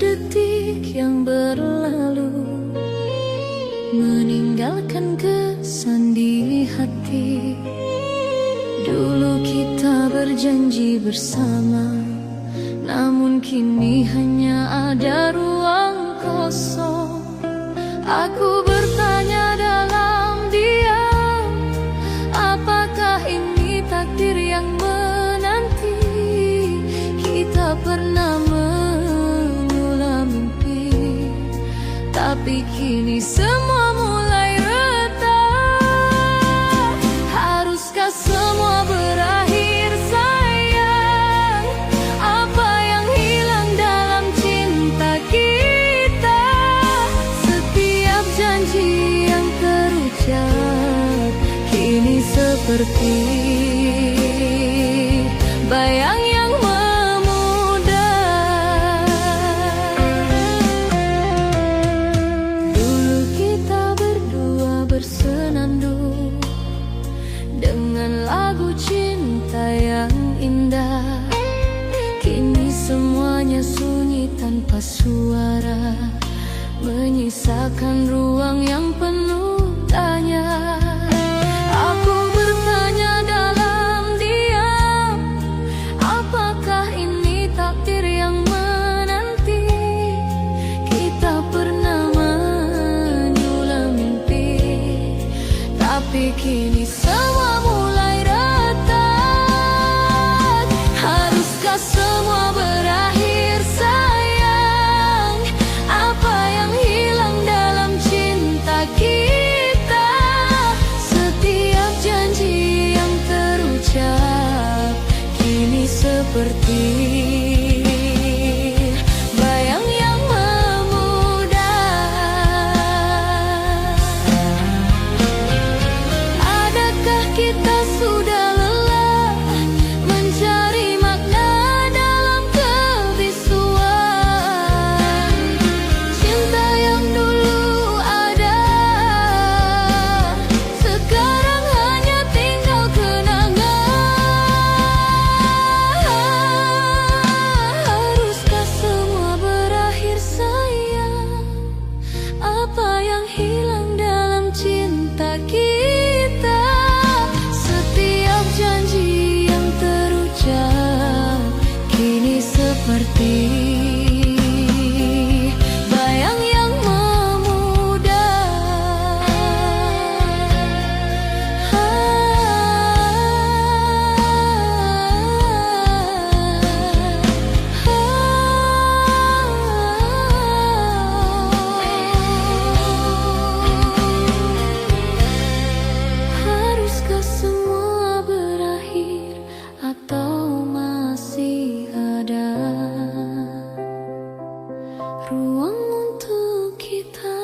detik yang berlalu, meninggalkan kesan di hati. Dulu kita berjanji bersama, namun kini hanya ada ruang kosong. Aku bertanya dalam diam, apakah ini takdir yang menanti? Kita pernah mengulang mimpi, tapi kini semua mulai retak. Haruskah semua berakhir sayang? Apa yang hilang dalam cinta kita? Setiap janji yang terucap kini seperti bayang yang memudar. Dulu kita berdua bersenandung dengan lagu cinta yang indah. Kini semuanya sunyi tanpa suara, menyisakan ruang yang penuh tanya. Aku bertanya dalam diam, apakah ini takdir yang menanti? Kita pernah menyulam mimpi, tapi kini semua mulai retak. Haruskah semua berakhir sayang? Apa yang hilang dalam cinta kita? Setiap janji yang terucap kini seperti bayang yang memudar. Adakah kita sudah lelah mencari makna dalam kebisuan? Cinta yang dulu ada sekarang hanya tinggal kenangan. Haruskah semua berakhir sayang? Apa yang hilang dalam cinta kita? Setiap janji yang terucap kini seperti bayang yang memudar. Haruskah semua berakhir atau masih ada ruang untuk kita?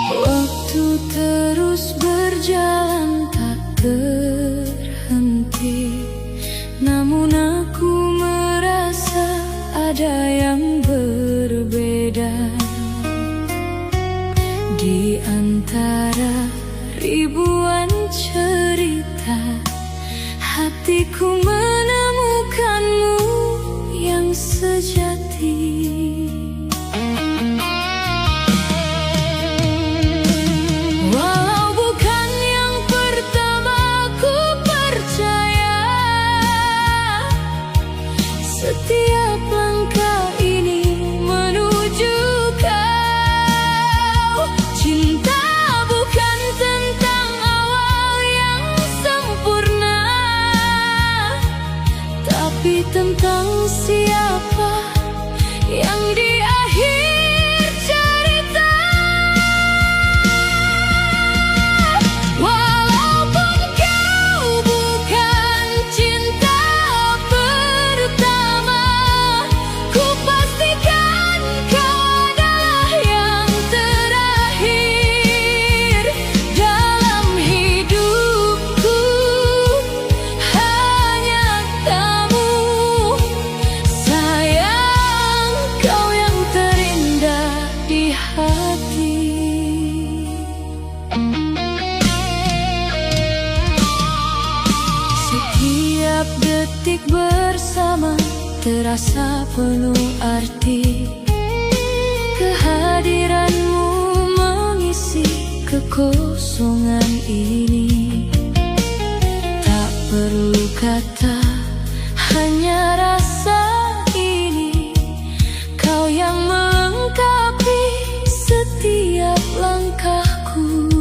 Waktu terus berjalan tak terhenti, namun aku merasa ada yang berbeda. Di antara ribuan cerita, hatiku menemukanmu yang sejati. Walau bukan yang pertama ku percaya, setiap langkah ini menuju kau. Cinta bukan tentang awal yang sempurna, tapi tentang siapa yang di akhir cerita. Walaupun kau bukan cinta Musik bersama terasa penuh arti. Kehadiranmu mengisi kekosongan ini. Tak perlu kata, hanya rasa ini. Kau yang melengkapi setiap langkahku.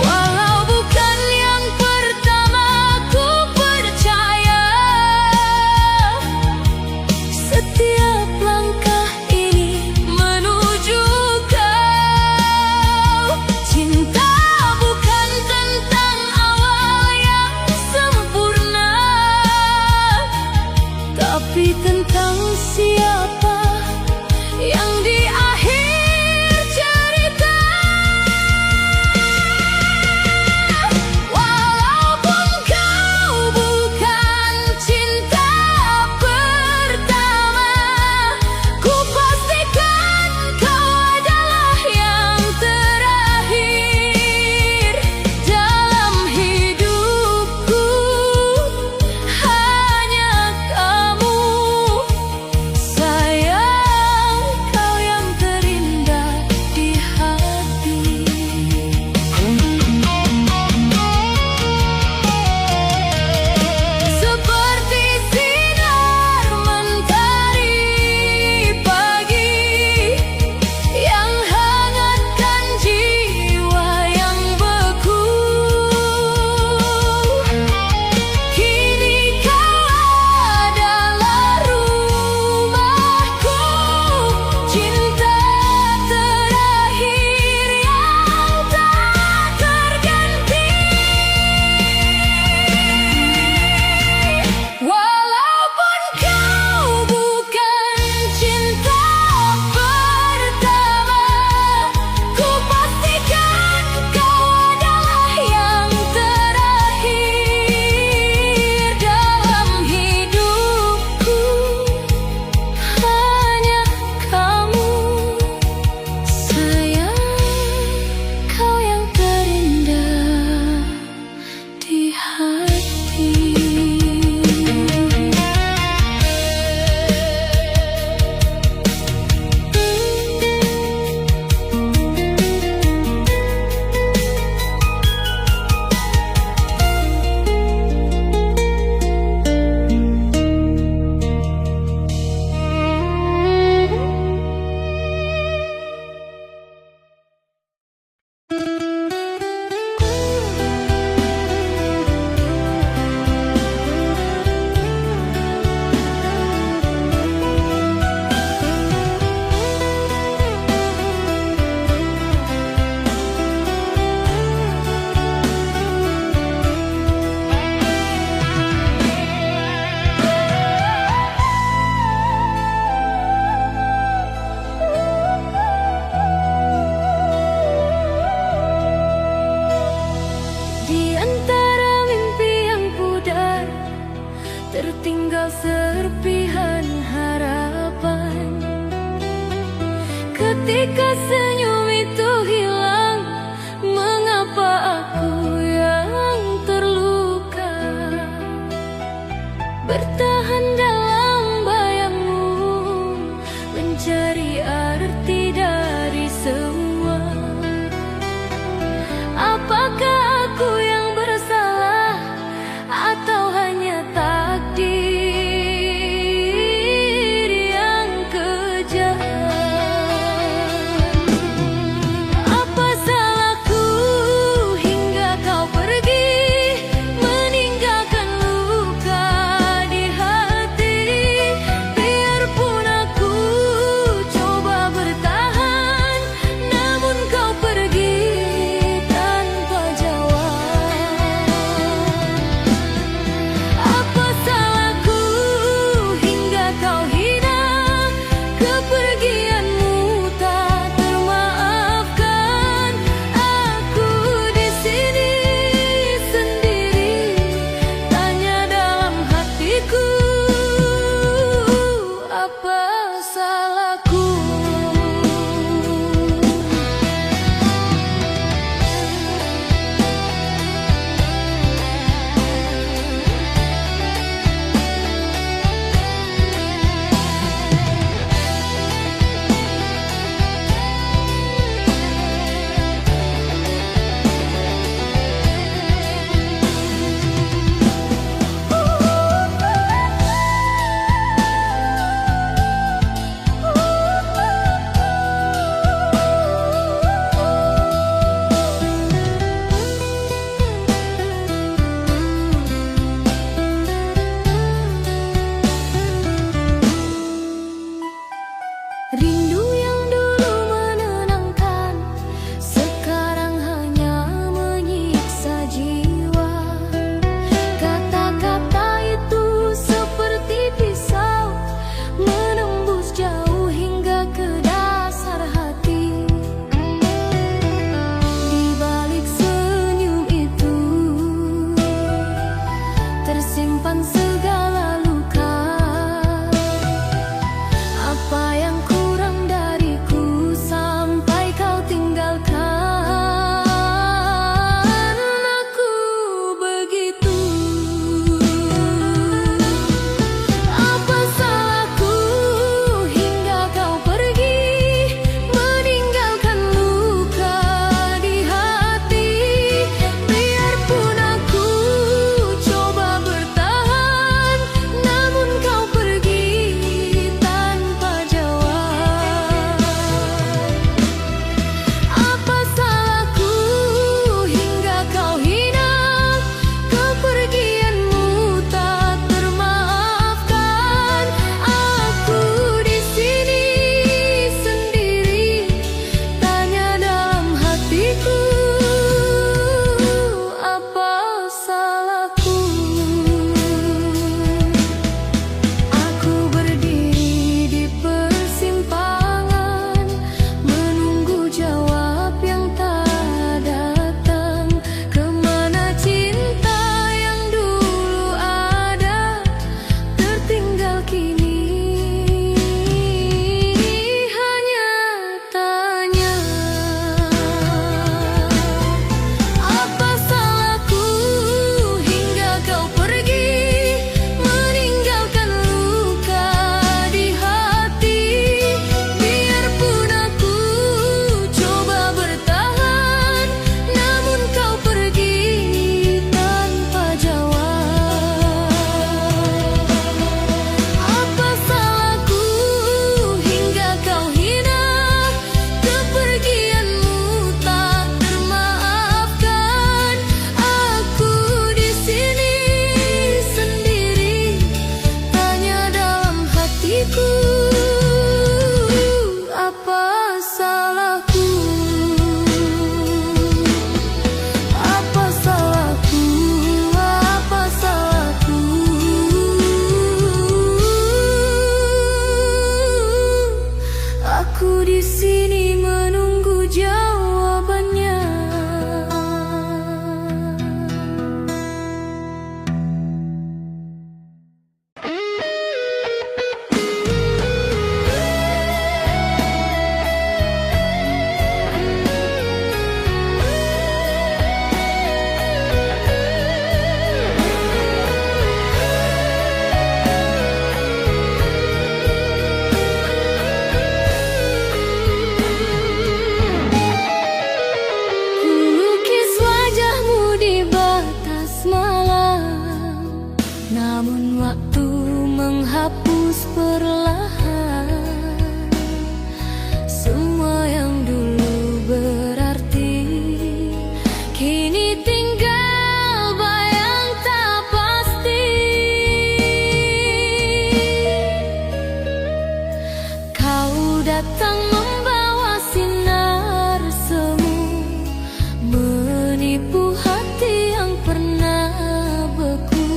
Walau bukan yang pertama ku percaya, setiap langkah ini menuju kau. Cinta bukan tentang awal yang sempurna, tapi tentang siapa yang di akhir cerita. Walaupun kau bukan cinta pertama, ku pastikan kau adalah yang terakhir dalam hidupku. Hanya kamu, sayang, kau yang terindah di hati. Seperti sinar mentari pagi yang hangatkan jiwa yang beku. Kini kau adalah rumahku, cinta terakhir yang tak terganti. Walaupun kau bukan cinta pertama, ku pastikan kau adalah yang terakhir dalam hidupku. Hanya kamu, sayang, kau yang terindah di hati. Di antara mimpi yang pudar, tertinggal serpihan harapan. Ketika senyum itu hilang, mengapa aku yang terluka? Bertahan dalam bayangmu, mencari arti dari semua. Apakah aku yang bersalah, atau hanya takdir yang kejam? Apa salahku hingga kau pergi, meninggalkan luka di hati? Biarpun aku coba bertahan, namun kau pergi tanpa jawab. Apa salahku hingga kau hina, kepergianmu tak termaafkan. Aku di sini sendiri, tanya dalam hatiku, apa salahku? datang membawa sinar semu, menipu hati yang pernah beku.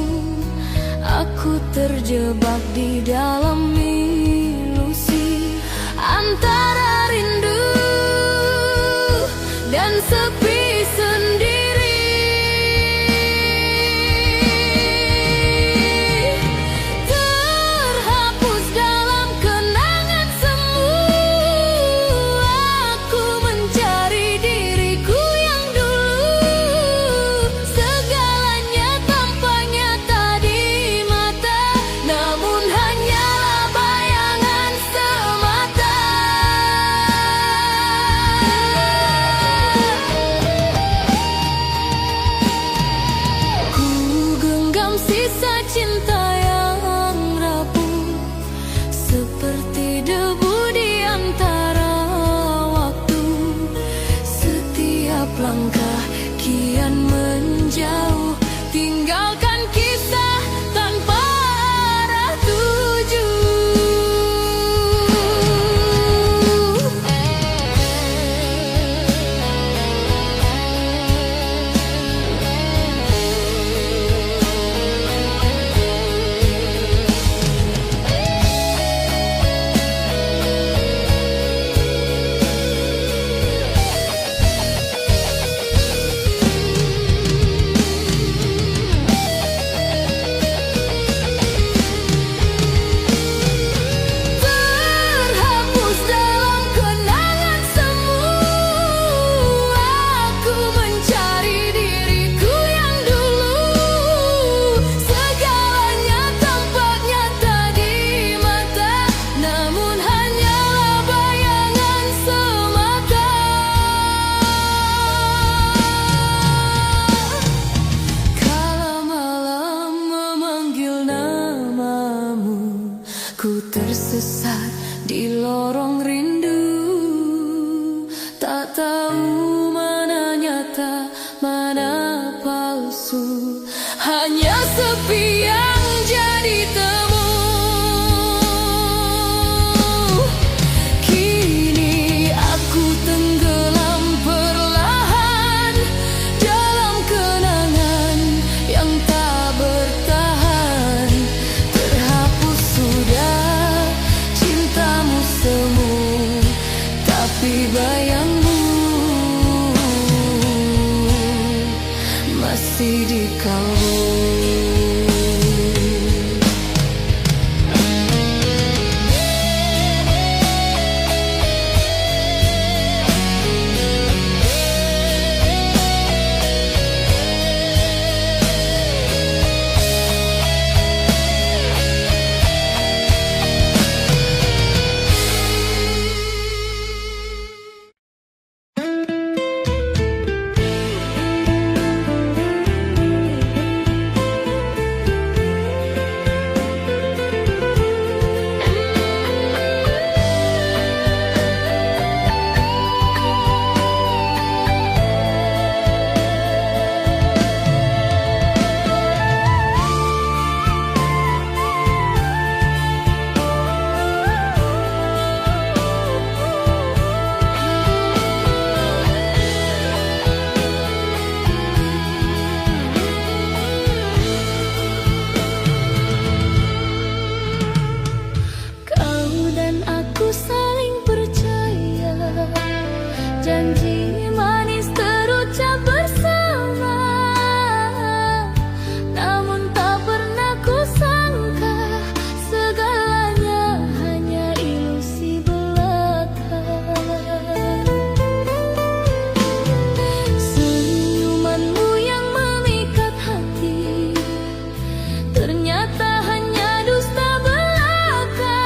Aku terjebak di dalam ilusi antara rindu dan sepi sendiri. Terhapus dalam kenangan semu, aku mencari diriku yang dulu. Segalanya tampak nyata di mata, namun hanyalah bayangan semata. Ku genggam sisa cinta yang rapuh, seperti debu di antara waktu. Setiap langkah kian menjauh, tinggalkan kisah tanpa arah tuju. Terhapus dalam kenangan semu, aku mencari diriku yang dulu. Segalanya tampak nyata di mata, namun hanyalah bayangan semata. Kala malam memanggil namamu, ku tersesat di lorong rindu. Tak tahu mana nyata, mana palsu, hanya sepi yang jadi temu. Kini aku tenggelam perlahan dalam kenangan yang tak bertahan. Terhapus sudah cintamu semu, tapi bayangmu masih di kalbu. Janji manis terucap bersama, namun tak pernah kusangka segalanya hanya ilusi belaka. Senyumanmu yang memikat hati ternyata hanya dusta belaka.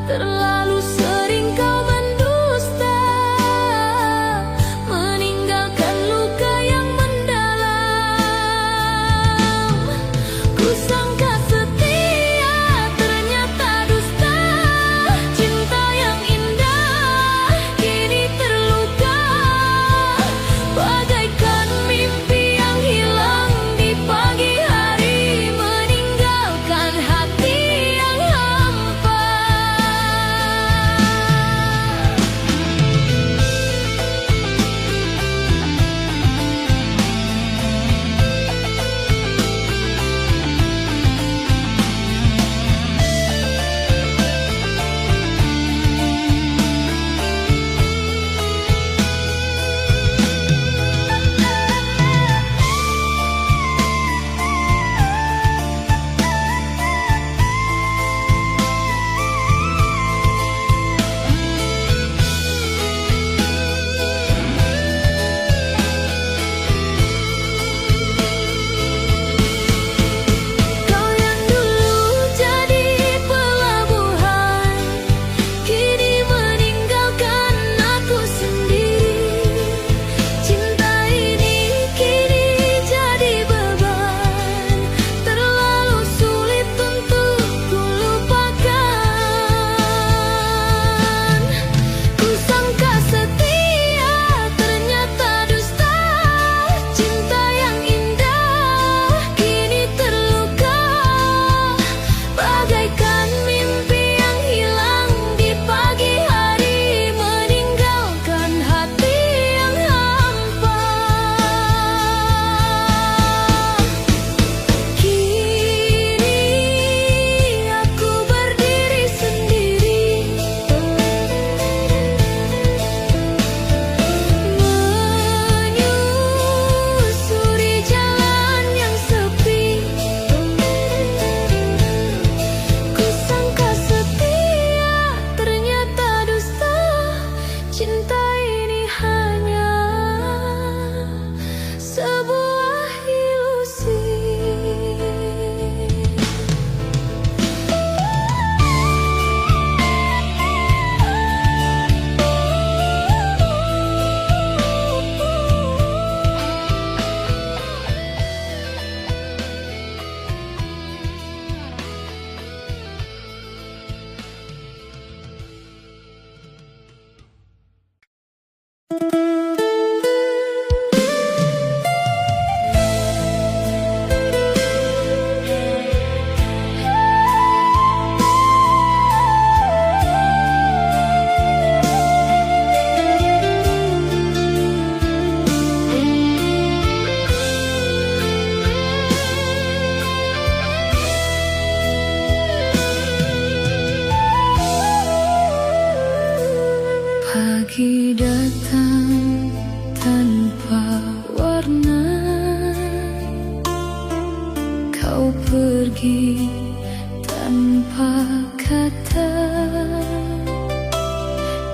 Terlalu sering kau mendusta, meninggalkan luka yang mendalam. Kusangka setia, ternyata dusta. Cinta yang indah kini terluka, bagaikan mimpi yang hilang di pagi hari, meninggalkan hati yang hampa. Kau yang dulu jadi pelabuhan, kini meninggalkan aku sendiri. Cinta ini kini jadi beban, terlalu sulit untuk ku lupakan. Kusangka setia, ternyata dusta. Cinta yang indah kini terluka, bagaikan mimpi yang hilang di pagi hari, meninggalkan hati yang hampa. Kini aku berdiri sendiri, menyusuri jalan yang sepi. Kusangka setia, ternyata dusta. Cinta ini hanya sebuah ilusi. Pagi datang tanpa warna, kau pergi tanpa kata.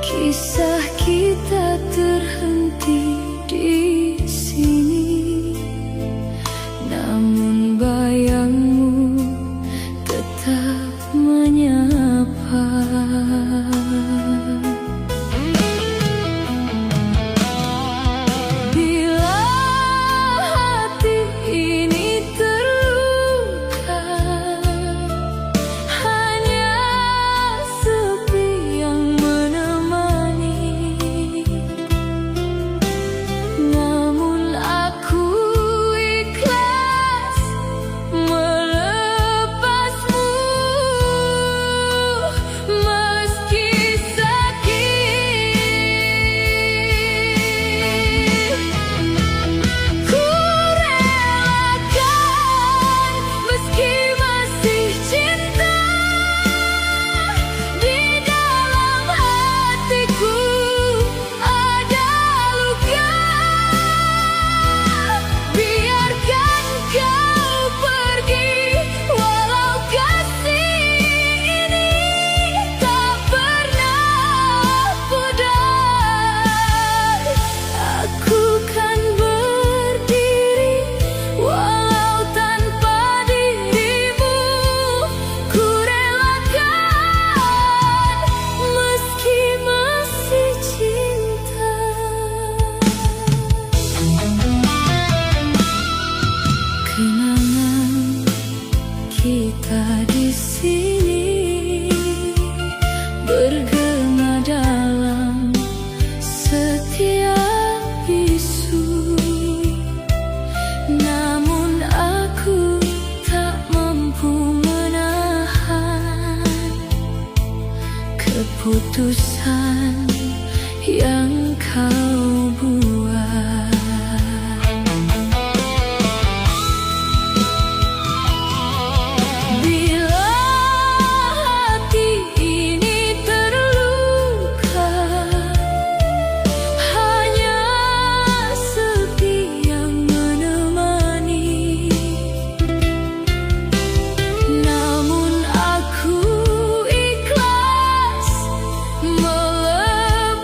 Kisah kita terhenti di sini, namun bayangmu tetap menyapa. Bila hati ini terluka, hanya sepi yang menemani. keputusan yang kau buat. Bila hati ini terluka, hanya sepi yang menemani. Namun aku ikhlas melepasmu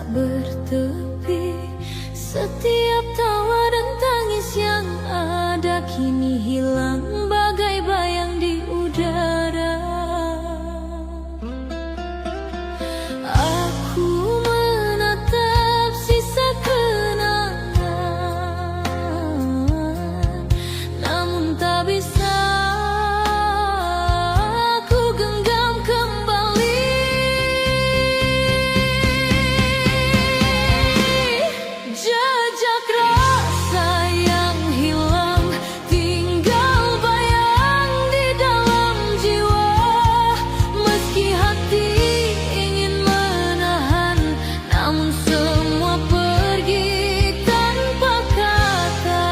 tak bertepi. Setiap tawa dan tangis yang ada kini hilang bagai bayang di udara. Aku menatap sisa kenangan, namun tak bisa ku genggam kembali. Jejak rasa yang hilang, tinggal bayang di dalam jiwa. Meski hati ingin menahan, namun semua pergi tanpa kata.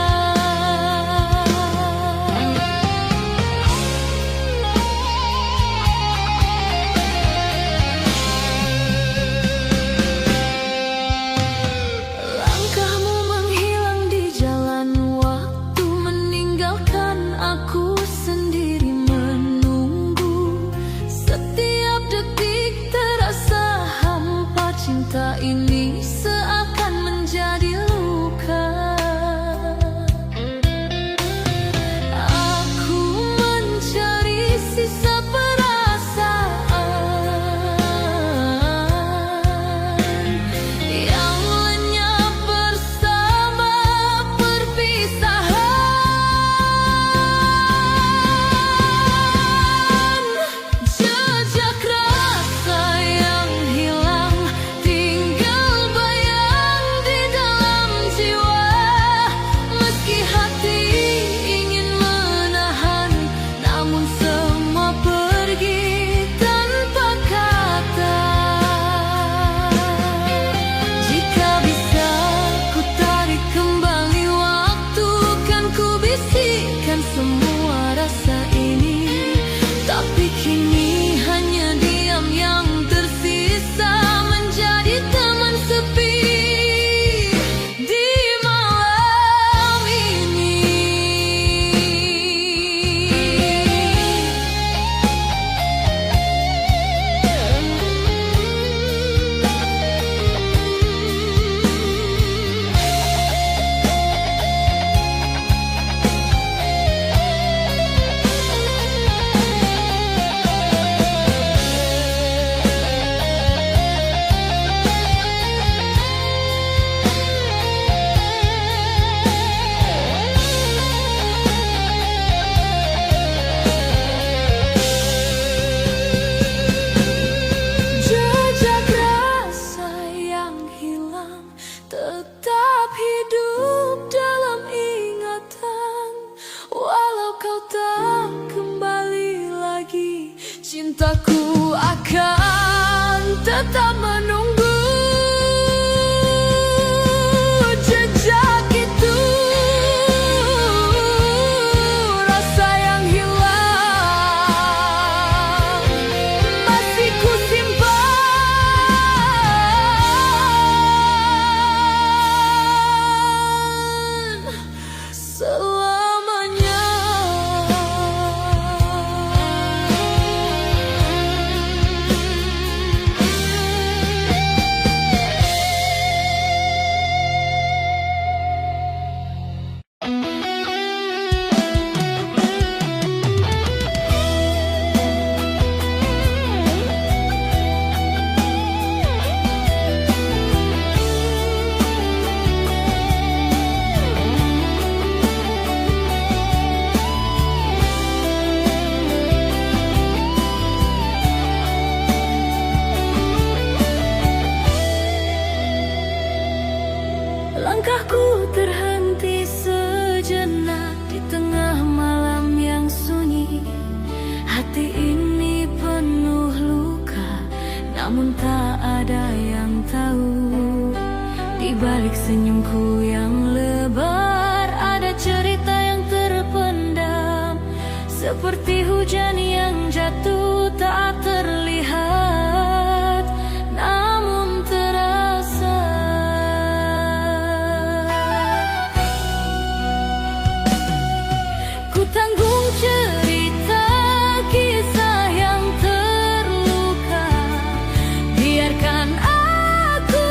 Langkahmu menghilang di jalan waktu, meninggalkan aku sendiri menunggu. Setiap detik terasa hampa, cinta ini seakan menjadi luka. Aku mencari sisa perasaan yang lenyap bersama perpisahan. Jejak rasa yang hilang, tinggal bayang di dalam jiwa. Meski hati ingin menahan, namun semua pergi tanpa kata. Jika bisa ku tarik kembali waktu, kan ku bisikkan semua rasa ini. Tapi kini hanya diam yang tersisa, menjadi teman sepi di malam ini. Jejak rasa yang hilang tetap hidup dalam ingatan. Walau kau tak kembali lagi, cintaku akan tetap menunggu. Jejak itu, rasa yang hilang, masih ku simpan selamanya. Langkahku terhenti sejenak di tengah malam yang sunyi. Hati ini penuh luka, namun tak ada yang tahu. Di balik senyumku yang lebar, ada cerita yang terpendam. Seperti hujan yang jatuh tak terlihat, namun terasa. Ku tanggung cerita kisah yang terluka, biarkan aku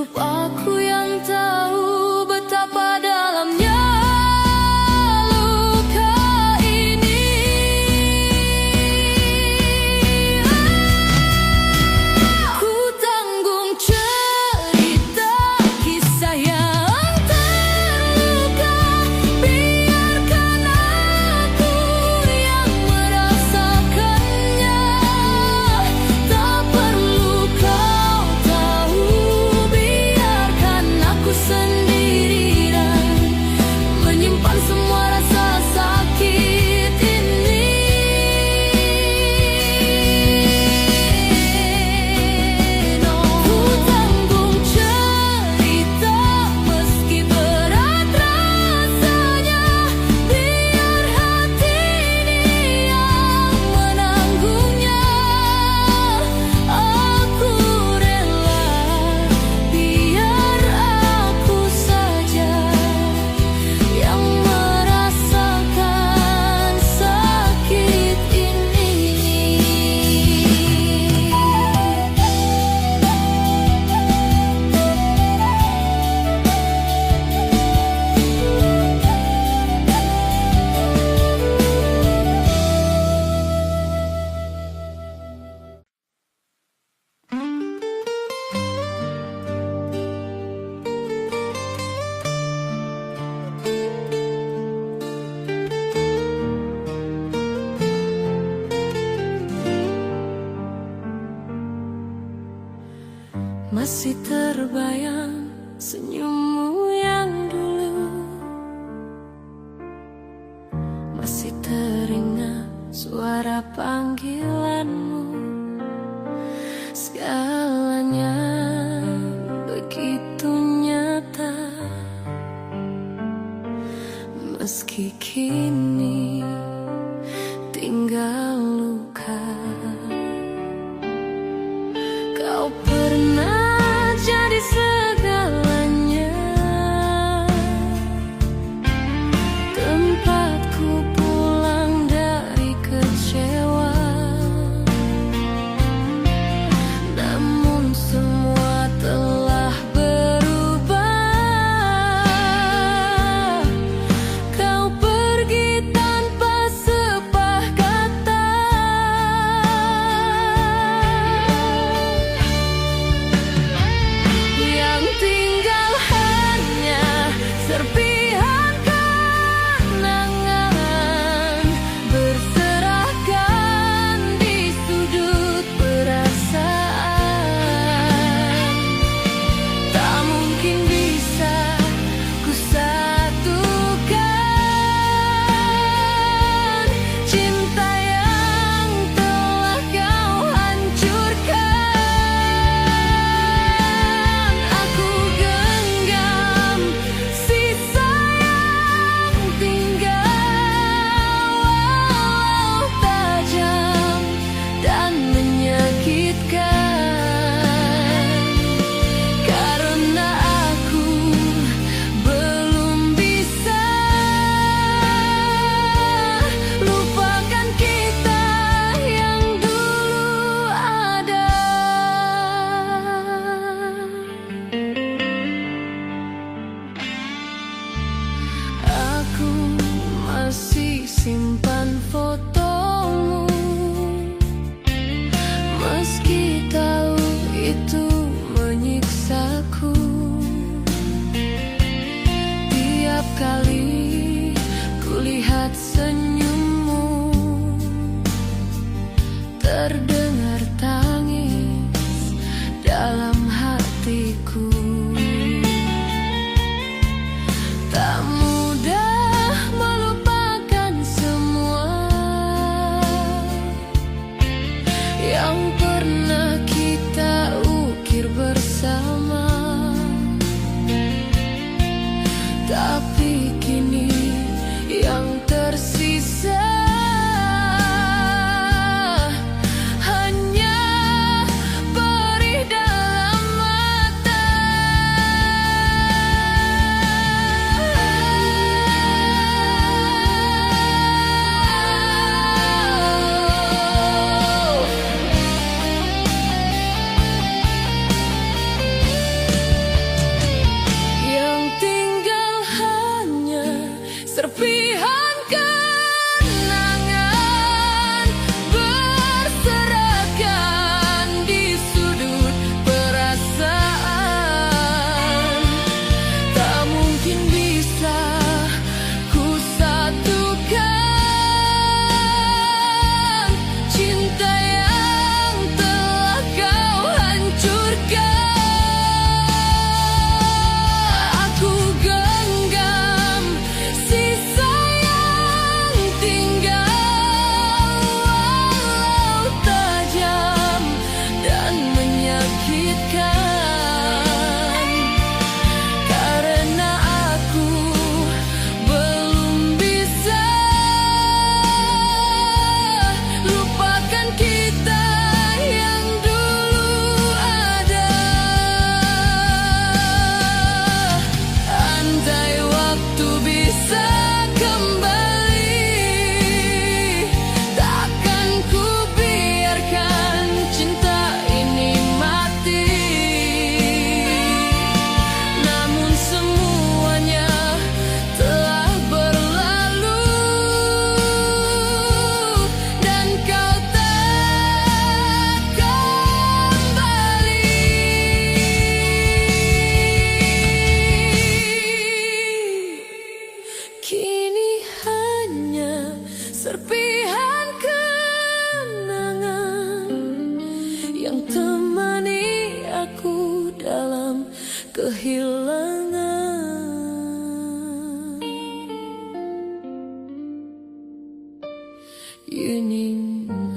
hidup aku yang tahu betapa dalamnya luka ini. Ku tanggung cerita kisah yang terluka, biarkan aku yang merasakannya. Tak perlu kau tahu, biarkan aku sendiri dan menyimpan semua rasa sakit ini. Ku tanggung cerita meski berat rasanya, biar hati ini yang menanggungnya. Aku rela biar aku saja yang merasakan sakit ini. Masih terbayang senyummu yang dulu, masih teringat suara panggilanmu. Segalanya begitu nyata, meski kini tinggal luka. Kau pernah jadi segalanya, tempatku pulang dari kecewa. Namun semua telah berubah. Kau pergi tanpa sepatah kata. Yang tinggal hanya serpihan kenangan, berserakan di sudut perasaan. Tak mungkin bisa ku satukan cinta yang telah kau hancurkan. Aku genggam sisa yang tinggal, walau tajam dan menyakitkan. Karena aku belum bisa lupakan kita yang dulu ada. Aku masih simpan fotomu, meski tahu itu menyiksaku. Tiap kali kulihat senyummu, terdengar tangis dalam hatiku. Tak mudah melupakan semua yang pernah kita ukir bersama. Tapi kini yang tersisa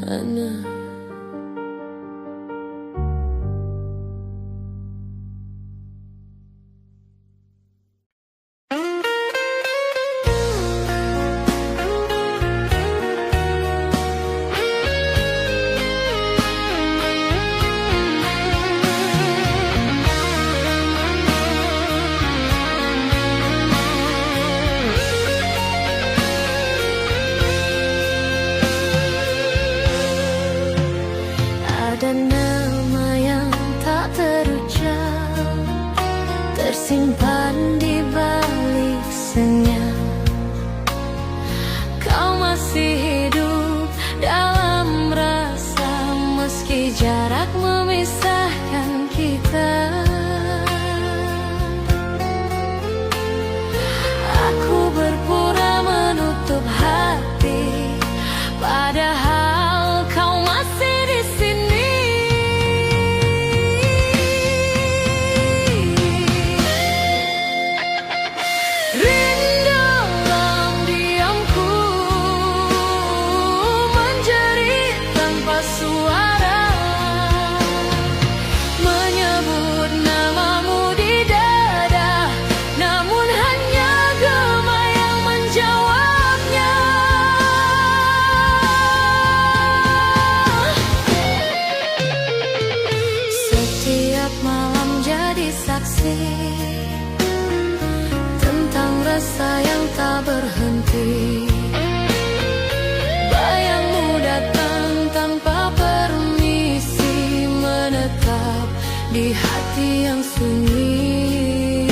mana. Ada nama yang tak terucap, tersimpan di balik senyap. Kau masih hidup dalam rasa, meski jarak memisahkan kita. Aku berpura menutup hati, padahal kau masih di sini. Tentang rasa yang tak berhenti, bayangmu datang tanpa permisi, menetap di hati yang sunyi.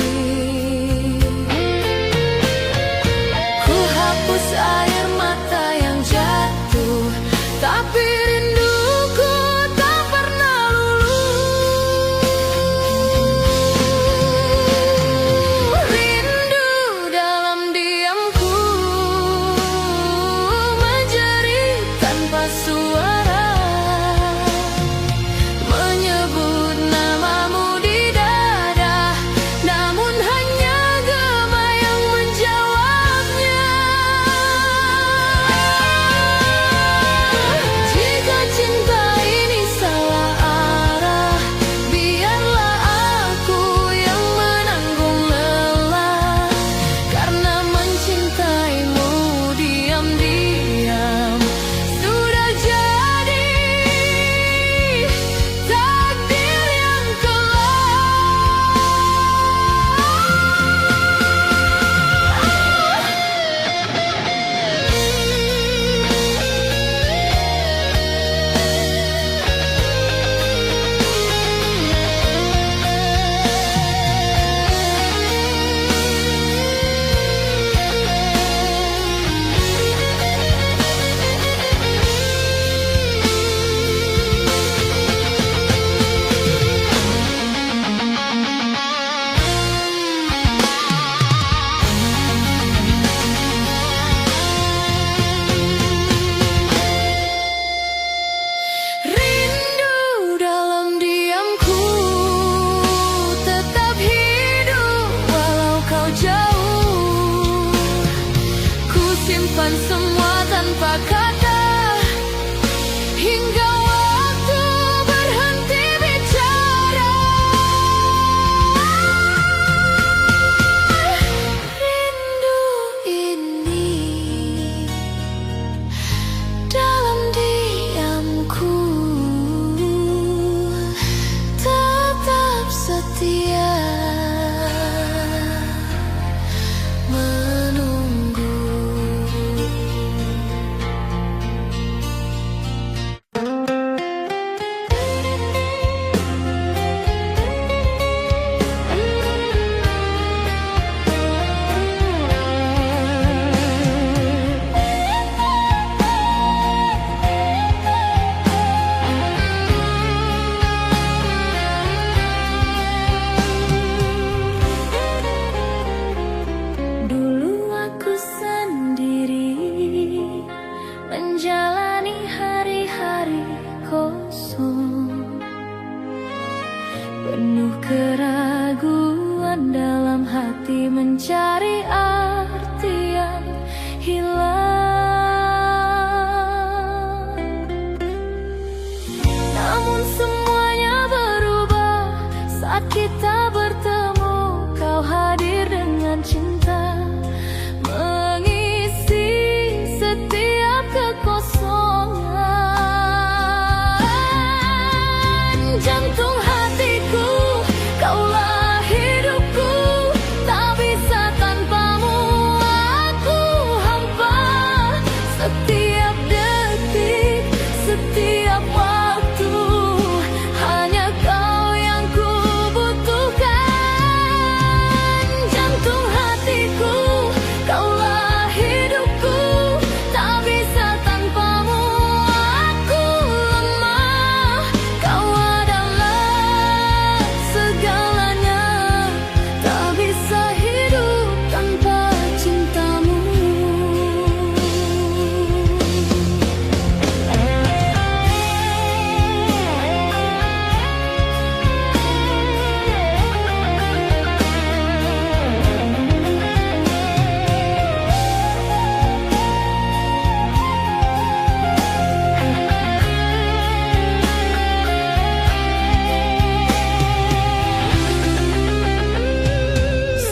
Ku hapus air mata yang jatuh, tapi rinduku tak pernah luluh. Rindu dalam diamku menjerit tanpa suara, menyebut namamu di dada, namun hanya gema yang menjawabnya. Jika cinta ini salah arah, biarlah aku yang menanggung lelah, karena mencintaimu diam-diam sudah jadi takdir yang rindu dalam diamku, tetap hidup walau kau jauh. Ku simpan semua tanpa kata, hingga waktu berhenti bicara. Rindu ini dalam diamku tetap setia menunggu. Dulu aku sendiri menjalani hari-hari kosong, penuh keraguan dalam hati, mencari arti yang hilang. Saat kita bertemu, kau hadir dengan cinta, mengisi setiap kekosongan. Jantung hatiku, kaulah hidupku, tak bisa tanpamu aku hampa. Setiap detik, setiap waktu, hanya kau yang ku butuhkan. Jantung hatiku, kaulah hidupku, tak bisa tanpamu aku lemah. Kau adalah segalanya, tak bisa hidup tanpa cintamu.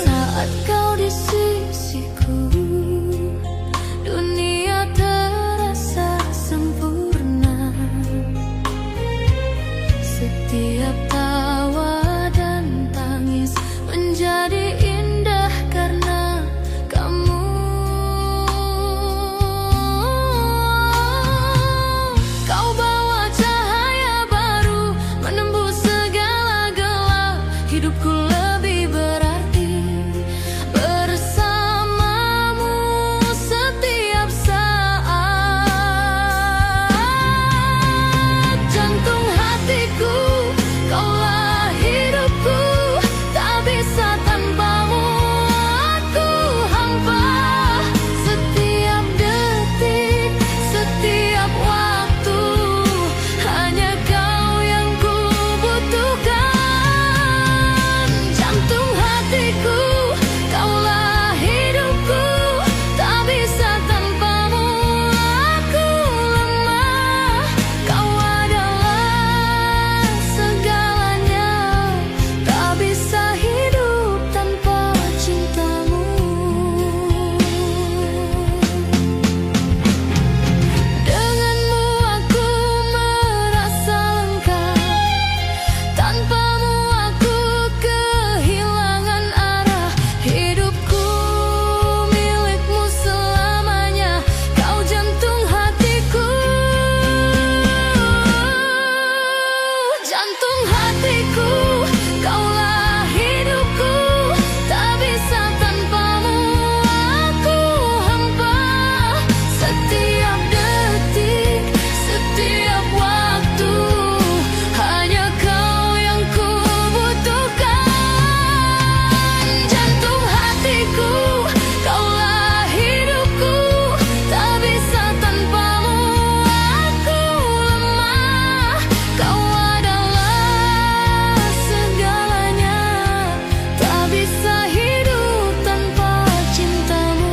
Saat kau di sisiku, dunia terasa sempurna. Setiap tawa dan tangis menjadi indah karena kamu. Kau bawa cahaya baru menembus segala gelap. Hidupku lebih berarti bersamamu setiap saat. Jantung hatiku, kaulah hidupku, tak bisa tanpamu aku hampa. Setiap detik, setiap waktu, hanya kau yang ku butuhkan. Jantung hatiku, kaulah hidupku, tak bisa tanpamu aku lemah. Kau adalah segalanya, tak bisa hidup tanpa cintamu. Denganmu aku merasa lengkap, tanpamu aku kehilangan arah. Hidupku milikmu selamanya, kau jantung hatiku. Jantung hatiku, kaulah hidupku, tak bisa tanpamu aku hampa. Setiap detik, setiap waktu, hanya kau yang ku butuhkan. Jantung hatiku, kaulah hidupku, tak bisa tanpamu aku lemah. Kau adalah segalanya, tak bisa hidup tanpa cintamu.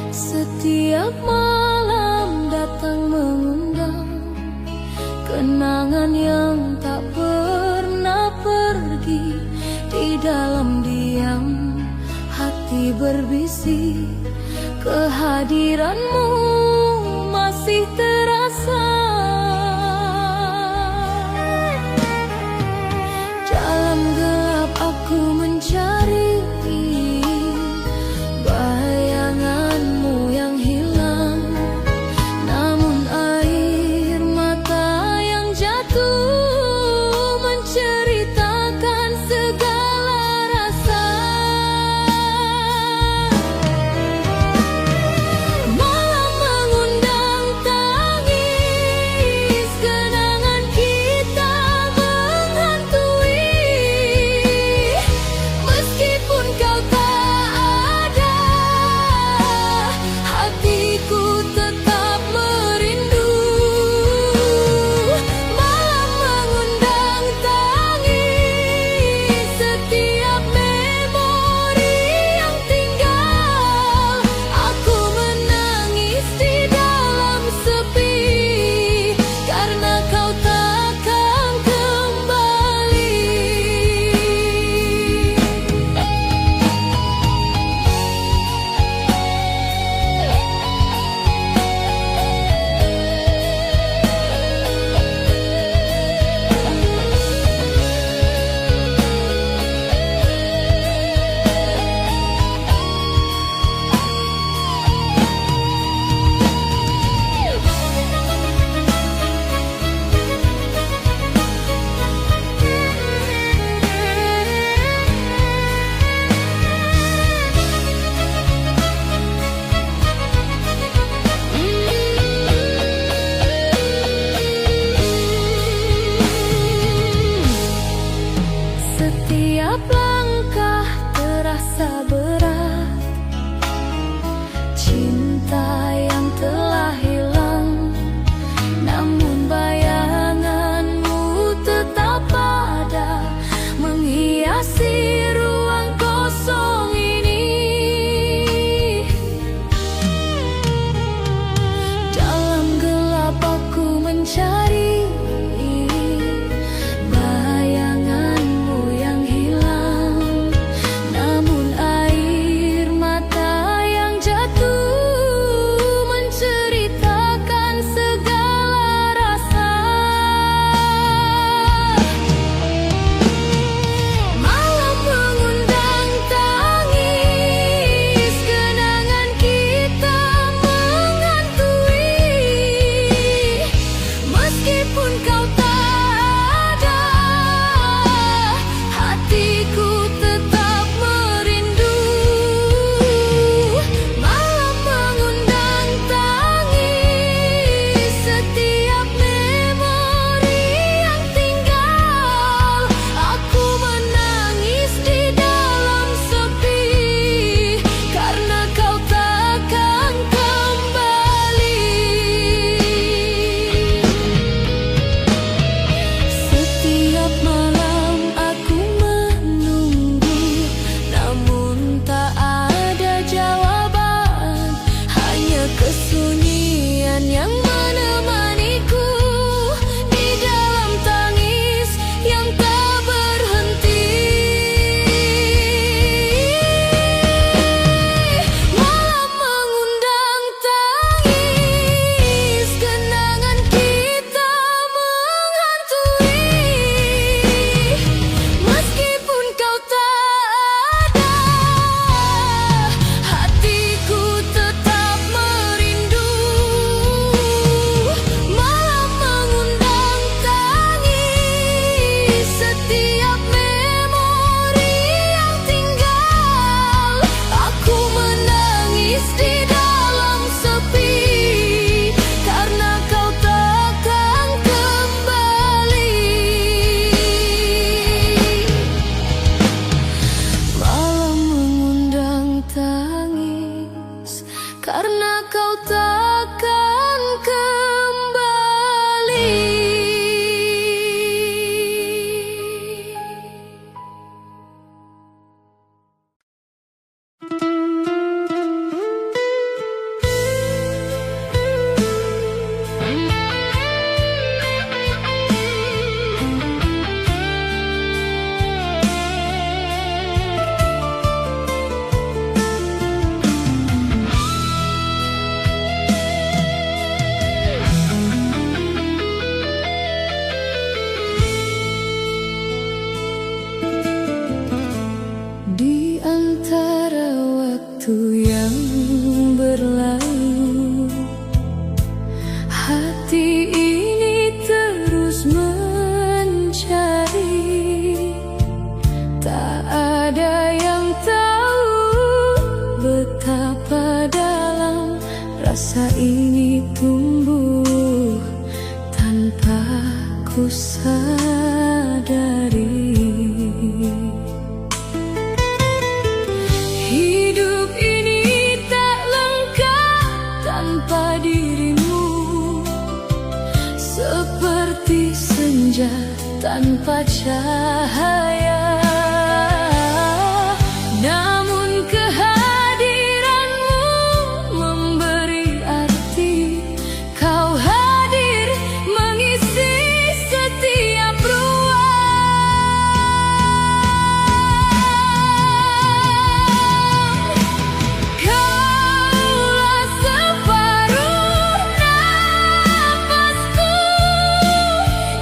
Setiap malam datang mengundang kenangan yang tak pernah pergi. Di dalam diam hati berbisik, kehadiranmu masih terasa. Rasa ini tumbuh tanpa ku sadari. Hidup ini tak lengkap tanpa dirimu, seperti senja tanpa cahaya. Namun kehadiranmu memberi arti, kau hadir mengisi setiap ruang. Kaulah separuh nafasku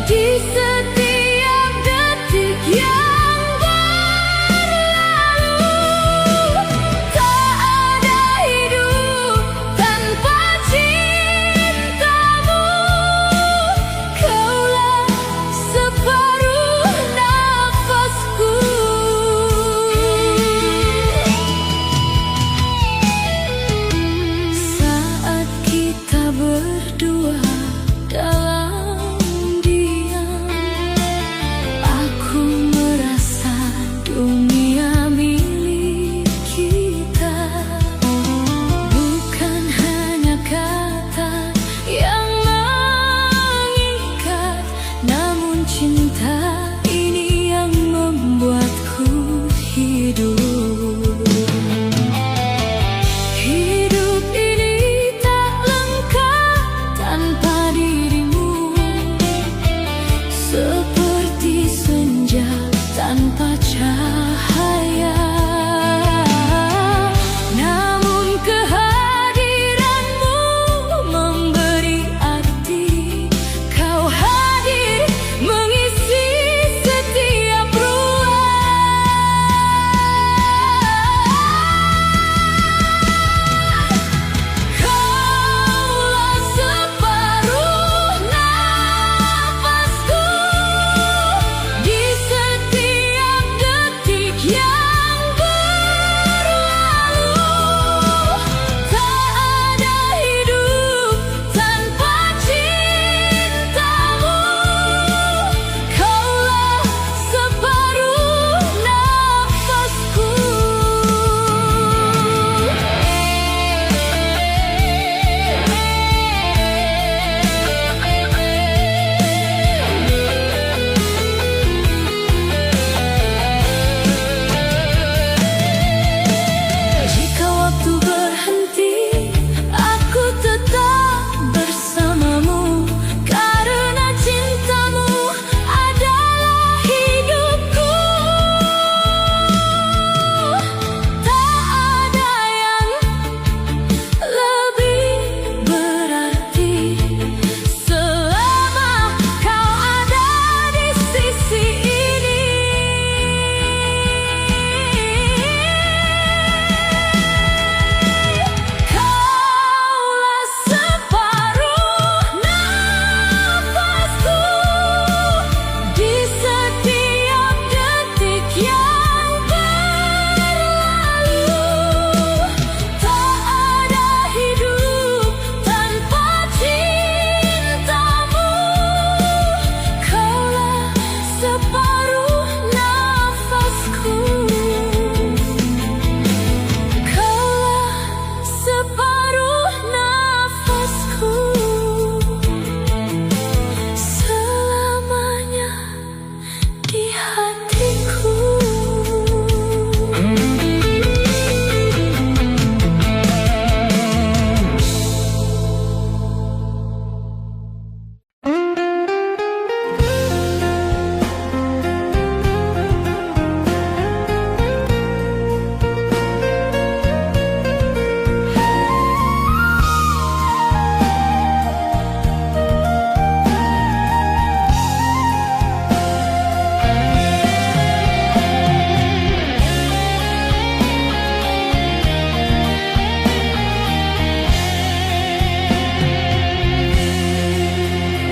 di setiap detik yang berdua dalam diam, aku merasa dunia milik kita. Bukan hanya kata yang mengikat, namun cinta ini yang membuatku hidup. Tanpa cahaya, namun kehadiranmu memberi arti, kau hadir mengisi setiap ruang. Kaulah separuh nafasku di yang berlalu. Tak ada hidup tanpa cintamu, kaulah separuh nafasku.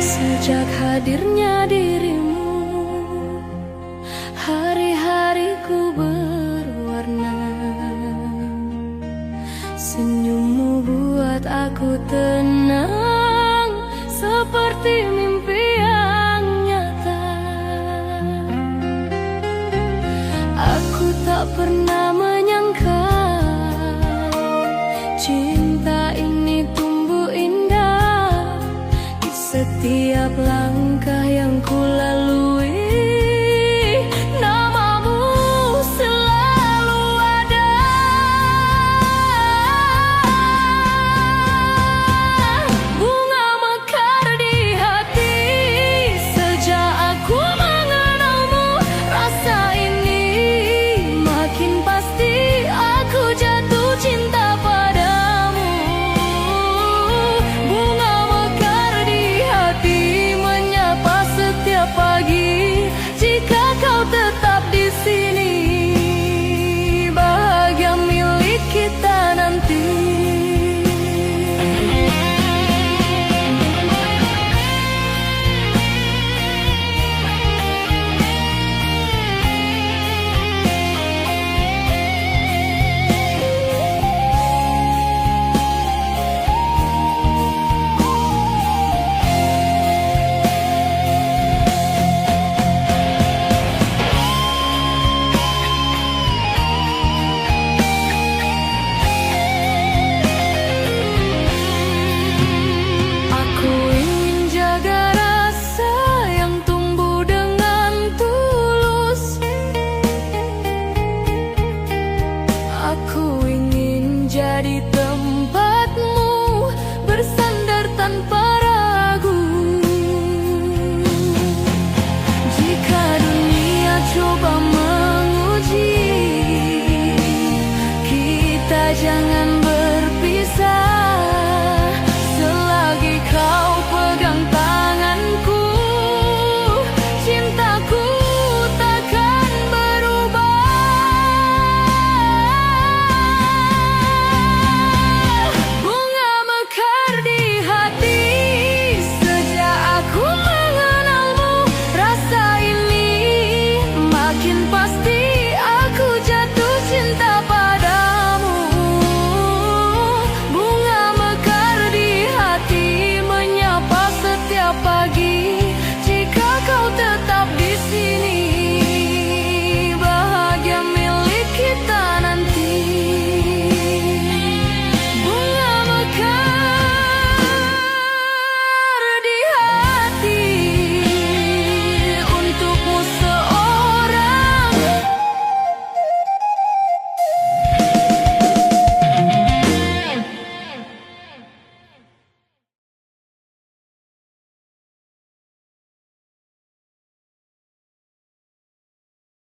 Sejak hadirnya dirimu, hari-hariku berwarna. Senyummu buat aku tenang seperti mimpi yang nyata. Aku tak pernah menyangka cinta ini tumbuh indah di setiap langkah yang ku lalui.